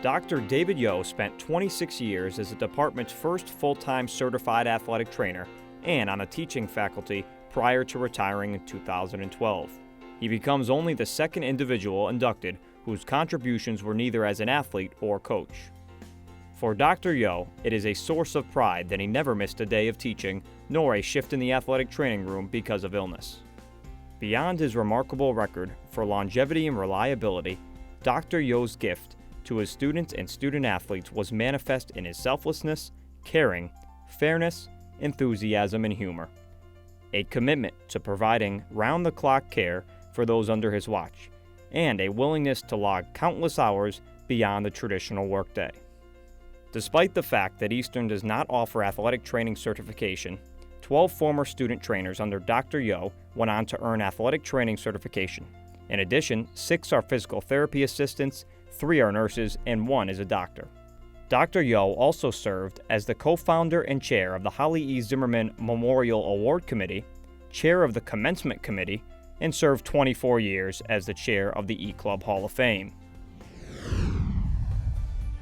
Dr. David Yo spent 26 years as the department's first full-time certified athletic trainer and on a teaching faculty prior to retiring in 2012. He becomes only the second individual inducted whose contributions were neither as an athlete or coach. For Dr. Yo, it is a source of pride that he never missed a day of teaching, nor a shift in the athletic training room because of illness. Beyond his remarkable record for longevity and reliability, Dr. Yo's gift to his students and student athletes was manifest in his selflessness, caring, fairness, enthusiasm, and humor. A commitment to providing round-the-clock care for those under his watch, and a willingness to log countless hours beyond the traditional workday. Despite the fact that Eastern does not offer athletic training certification, 12 former student trainers under Dr. Yo went on to earn athletic training certification. In addition, 6 are physical therapy assistants, 3 are nurses, and 1 is a doctor. Dr. Yo also served as the co-founder and chair of the Holly E. Zimmerman Memorial Award Committee, chair of the Commencement Committee, and served 24 years as the chair of the E-Club Hall of Fame.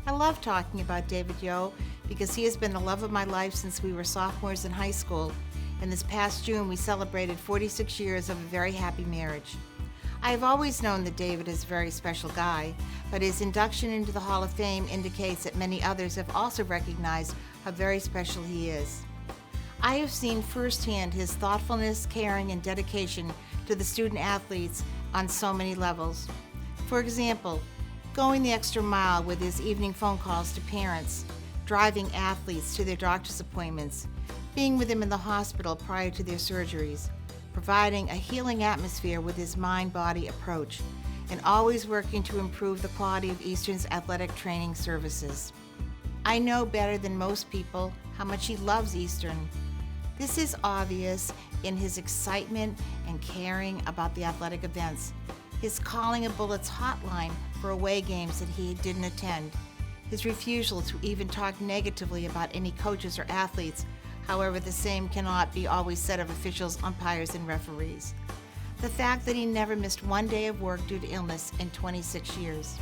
I love talking about David Yo because he has been the love of my life since we were sophomores in high school, and this past June we celebrated 46 years of a very happy marriage. I have always known that David is a very special guy, but his induction into the Hall of Fame indicates that many others have also recognized how very special he is. I have seen firsthand his thoughtfulness, caring, and dedication to the student athletes on so many levels. For example, going the extra mile with his evening phone calls to parents, driving athletes to their doctor's appointments, being with them in the hospital prior to their surgeries, providing a healing atmosphere with his mind-body approach, and always working to improve the quality of Eastern's athletic training services. I know better than most people how much he loves Eastern. This is obvious in his excitement and caring about the athletic events, his calling a Bullets hotline for away games that he didn't attend, his refusal to even talk negatively about any coaches or athletes. However, the same cannot be always said of officials, umpires, and referees. The fact that he never missed one day of work due to illness in 26 years.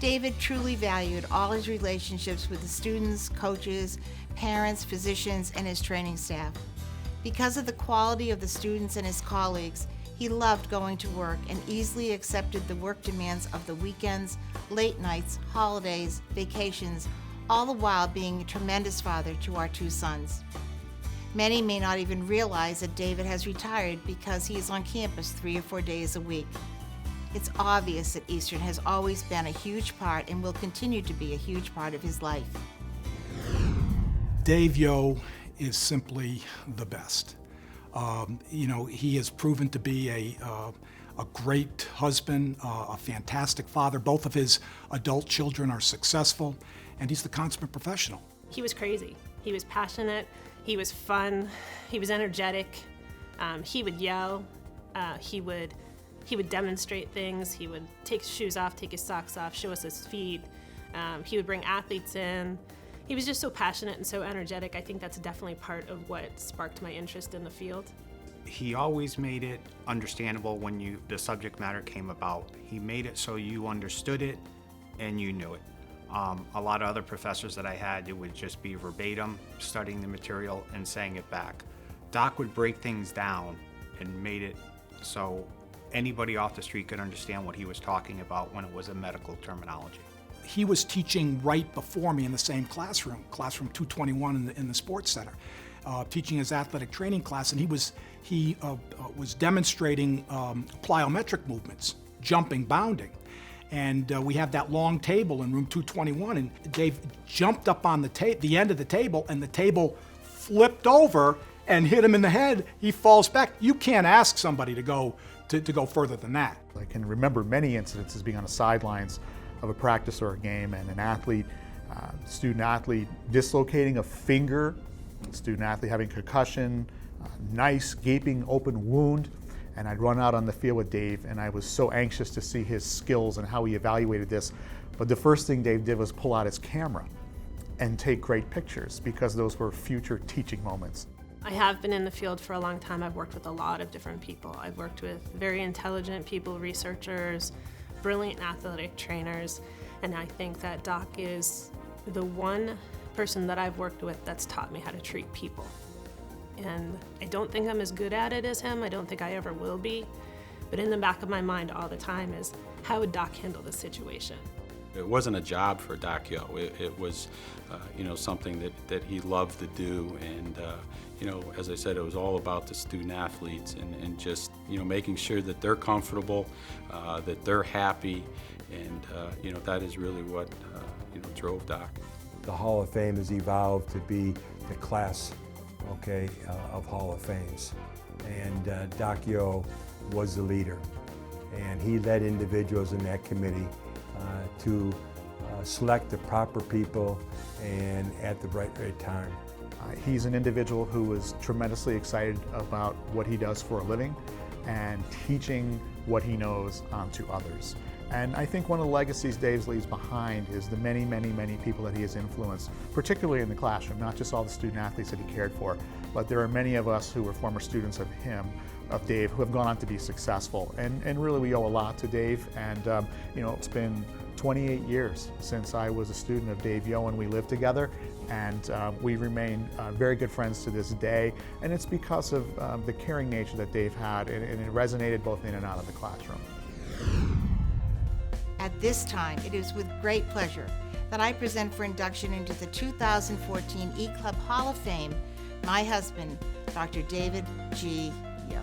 David truly valued all his relationships with the students, coaches, parents, physicians, and his training staff. Because of the quality of the students and his colleagues, he loved going to work and easily accepted the work demands of the weekends, late nights, holidays, vacations, all the while being a tremendous father to our 2 sons. Many may not even realize that David has retired because he is on campus 3 or 4 days a week. It's obvious that Eastern has always been a huge part and will continue to be a huge part of his life. Dave Yo is simply the best. He has proven to be a great husband, a fantastic father. Both of his adult children are successful, and he's the consummate professional. He was crazy. He was passionate. He was fun. He was energetic. He would yell. He would demonstrate things. He would take his shoes off, take his socks off, show us his feet. He would bring athletes in. He was just so passionate and so energetic. I think that's definitely part of what sparked my interest in the field. He always made it understandable when the subject matter came about. He made it so you understood it and you knew it. A lot of other professors that I had, it would just be verbatim, studying the material and saying it back. Doc would break things down and made it so anybody off the street could understand what he was talking about when it was a medical terminology. He was teaching right before me in the same classroom 221 in the sports center, teaching his athletic training class, and he was demonstrating plyometric movements, jumping, bounding. And we have that long table in room 221, and Dave jumped up on the end of the table, and the table flipped over and hit him in the head. He falls back. You can't ask somebody to go further than that. I can remember many incidences being on the sidelines of a practice or a game, and an student athlete dislocating a finger, student athlete having concussion, nice gaping open wound, and I'd run out on the field with Dave, and I was so anxious to see his skills and how he evaluated this. But the first thing Dave did was pull out his camera and take great pictures, because those were future teaching moments. I have been in the field for a long time. I've worked with a lot of different people. I've worked with very intelligent people, researchers, brilliant athletic trainers, And I think that Doc is the one person that I've worked with that's taught me how to treat people. And I don't think I'm as good at it as him. I don't think I ever will be. But in the back of my mind all the time is, how would Doc handle this situation? It wasn't a job for Doc Yo. It was, something that he loved to do. And, as I said, it was all about the student athletes and just, making sure that they're comfortable, that they're happy. And, that is really what, drove Doc. The Hall of Fame has evolved to be the class, of Hall of Fames. And Doc Yo was the leader. And he led individuals in that committee to select the proper people and at the right time. He's an individual who was tremendously excited about what he does for a living and teaching what he knows to others. And I think one of the legacies Dave leaves behind is the many, many, many people that he has influenced, particularly in the classroom, not just all the student athletes that he cared for, but there are many of us who were former students of him, of Dave, who have gone on to be successful. And really we owe a lot to Dave. And it's been 28 years since I was a student of Dave Yo and we lived together. And we remain very good friends to this day. And it's because of the caring nature that Dave had, and it resonated both in and out of the classroom. At this time, it is with great pleasure that I present for induction into the 2014 E-Club Hall of Fame, my husband, Dr. David G. Yo.